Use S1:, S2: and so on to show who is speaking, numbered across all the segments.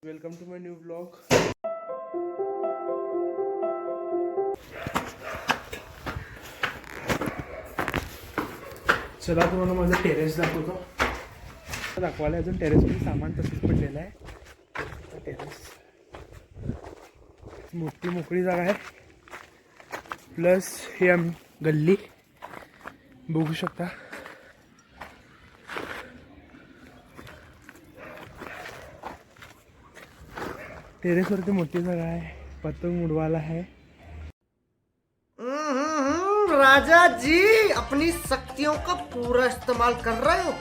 S1: Welcome to my new blog. चला तुम्हाला माझं टेरेस दाखवतो. दाखवायला अजून टेरेसमध्ये सामान तसंच पडलेलं आहे. टेरेस मोठी मोकळी जागा आहे. प्लस ही गल्ली बघू शकता. टेरेसवरती मोठी जागा आहे. पतंग उडवायला आहे.
S2: राजा जी अपनी शक्तियों का पूरा इस्तेमाल कर रहे हो,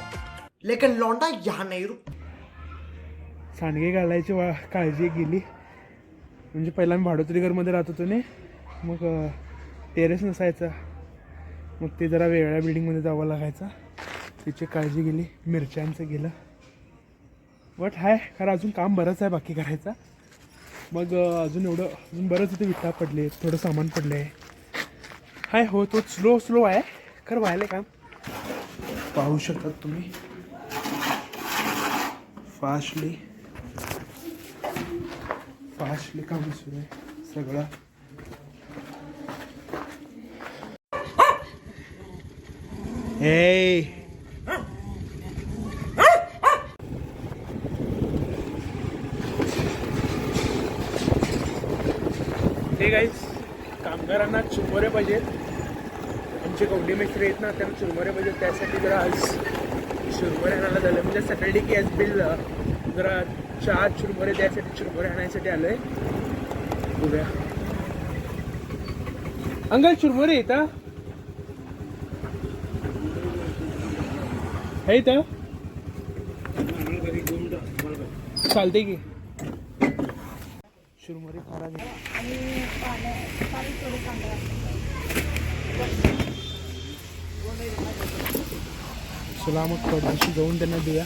S2: लेकिन लौंडा यहाँ नहीं रुक.
S1: सांडगे घालायची काळजी गेली. म्हणजे पहिला मी भाडोत्री घरमध्ये राहत होतो ने, मग टेरेस नसायचा. मग ते जरा वेगळ्या बिल्डिंगमध्ये जावं लागायचं. तिची काळजी गेली. मिरच्यांचं गेलं. बट हाय खरं अजून काम बरंच आहे बाकी करायचं. मग अजून बरंच इथे विटा पडले, थोडं सामान पडलं आहे. हाय हो तो स्लो आहे खरं व्हायला काम. पाहू शकतात तुम्ही. फास्टली काम सुरू आहे सगळं. हे गाईस, कामगारांना चुरमुरे पाहिजेत. आमचे कवडी मिस्त्री आहेत ना, त्यांना चुरमुरे पाहिजेत. त्यासाठी जरा आज चुरमुरे आणायला झालं. म्हणजे सॅटर्डे की आज बिल जरा 4 चुरमुरे द्यायसाठी चुरमुरे आणायसाठी आलोय. बघूया अंकल चुरमुरे येतं आहे तर चालते की. चुरमुरे खराब चला मग थोडीशी जाऊन त्यांना देऊया.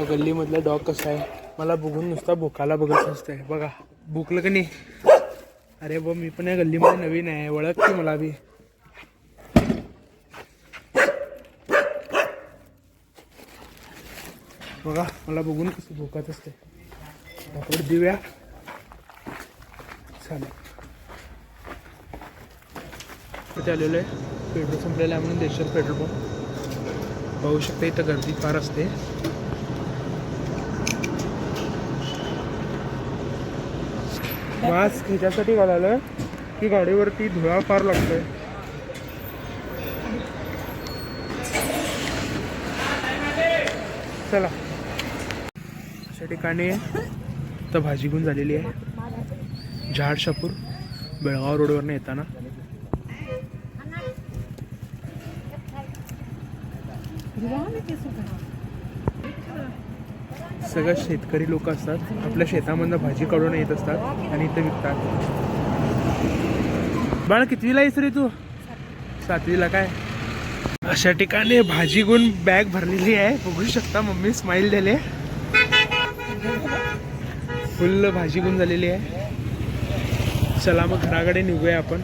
S1: गल्लीमधला डॉग कसा आहे मला बघून नुसता भुकाला बघत असतंय. बघा भुकलं का नाही. अरे बा मी पण या गल्लीमध्ये नवीन आहे, ओळखते मला बी. बघा मला बघून कसं भुकत असते. आपण देऊया. चालेल इथे आलेलो आहे. पेट्रोल संपलेलं आहे म्हणून देशर पेट्रोल पंप पाहू शकता. इथं गर्दी फार असते. मास्क ह्याच्यासाठी घालायला की गाडीवरती धुळा फार लागतोय. चला अशा ठिकाणी तर भाजी घेऊन झालेली आहे. झाडशापूर बेळगाव रोडवरनं येताना. सगळं शेतकरी लोक असतात. आपल्या शेतामधनं भाजी काढून येत असतात आणि इथे विकतात. बाळ कितवीला आहेस रे तू? 7वीला काय. अशा ठिकाणी भाजी घेऊन बॅग भरलेली आहे. बघू शकता मम्मी स्माइल दिले. फुल भाजी घेऊन झालेली आहे. चला मग घराकडे निघूया आपण.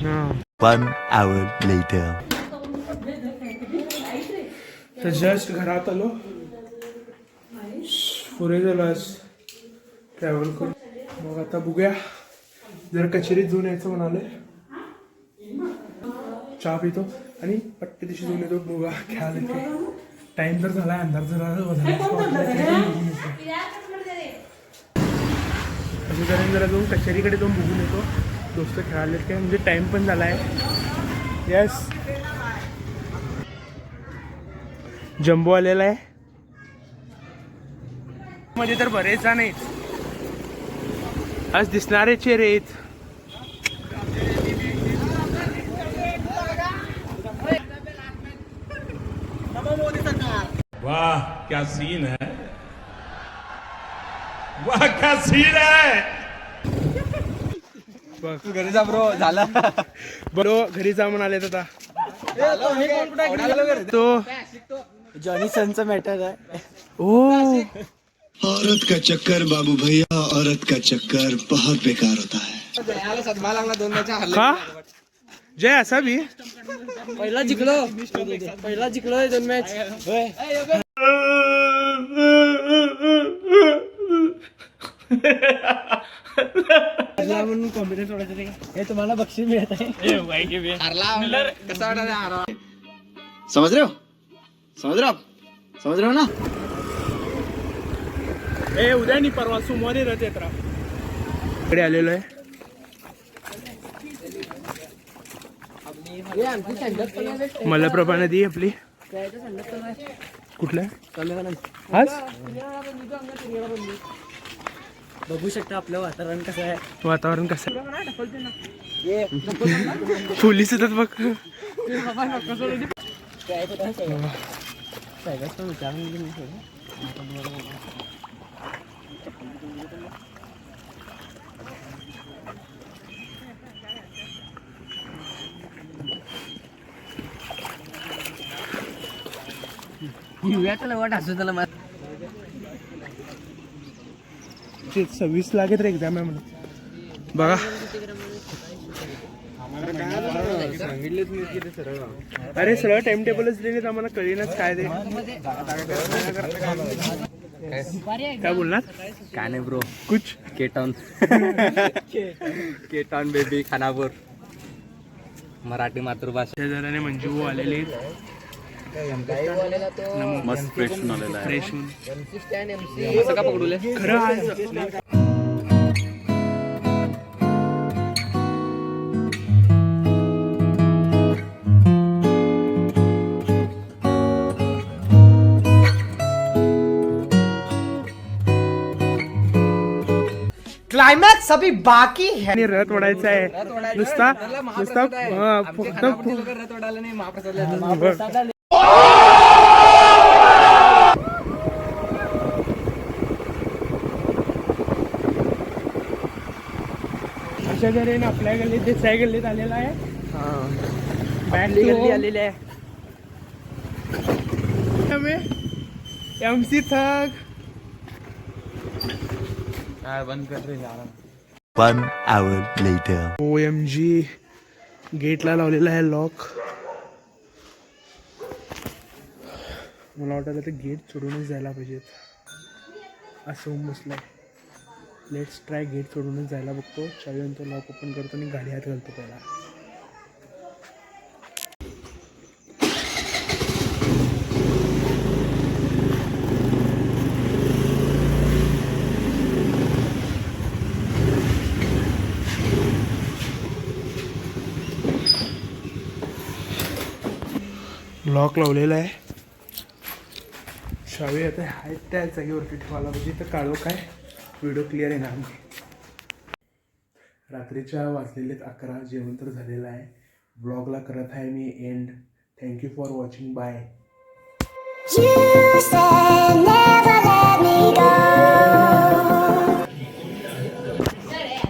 S1: हां
S3: 1 hour later.
S1: तर जस्ट घरात आलो. पुरे झालं आज ट्रॅव्हल करून. मग आता बघूया जर कचेरीत जाऊन यायचं म्हणाले. चहा पितो आणि पट्टी दिशी जाऊन येतो. बघा खेळायला येते. टाइम तर झाला, अंधार झाला. असे करून जरा जाऊन कचेरीकडे जाऊन बघून येतो. दोस्त खेळाले काय म्हणजे टाइम पण झाला आहे. यस जम्बो आलेला आहे. मध्ये तर बरेच जण आहेत. आज दिसणारे चेहरे आहेत.
S4: वाह क्या सीन है. वाह
S1: बघ
S4: घरी जा ब्रो झाला
S1: बरो घरी जा म्हणाले आता तो
S4: जॉनी सनचा मॅटर आहे
S1: ओ
S5: औरत का चक्कर बाबू भैया औरत का चक्कर बहुत बेकार होता है
S4: सदमा लागला 2 मॅच
S1: का जय असा बी
S4: पहिला जिंकलो 2 मॅच म्हणून कॉन्फिडन्स वाढायचं हे तुम्हाला बक्षीस मिळत आहे कसा वाटत
S5: समझ रहे हो ना
S1: ए उद्या नाही परवा सोमवारी रथ यात्रा इकडे आलेलो आहे मलप्रभा नदी आपली कुठल्या आज
S4: बघू शकता आपलं वातावरण कसं आहे
S1: वातावरण कसं पोलीस येतात बघ ते 26 लागेल रे एक्झाम आहे म्हणून बघा अरे सगळं टाइम टेबलच दिलेत आम्हाला कळेनच काय ते काय बोलणार
S4: काय नाही ब्रो
S1: कुछ
S4: Cape Town Cape Town baby Khanapur Marathi मातृभाषा
S1: शेजाऱ्याने मंजू आलेले
S4: मस्त फ्रेश आलेला आहे
S1: फ्रेश
S4: असं का पकडूले
S1: खरं आज
S2: क्लाइमैक्स अभी बाकी है
S1: आणि रथ ओढायचा आहे नुसता फक्त अशा तऱ्हेने आपल्या गल्लीत देसाई गल्लीत आलेला आहे बॅग गल्ली आलेली आहे MC थक
S4: बंद कर रे
S3: 1 hour later.
S1: OMG गेटला लावलेला आहे लॉक मला वाटतं ते गेट सोडूनच जायला पाहिजेत असं होऊन बसलाय लेट्स ट्राय गेट सोडूनच जायला बघतो चावी तो लॉक ओपन करतो आणि गाडी हात घालतो पहिला लॉक लावलेला आहे चावी आता आहेत त्या जागेवरती ठेवायला पाहिजे तर काढू काय व्हिडिओ क्लिअर येणार नाही रात्रीच्या वाजलेले 11 जेवण तर झालेलं आहे ब्लॉगला करत आहे मी and thank you for watching bye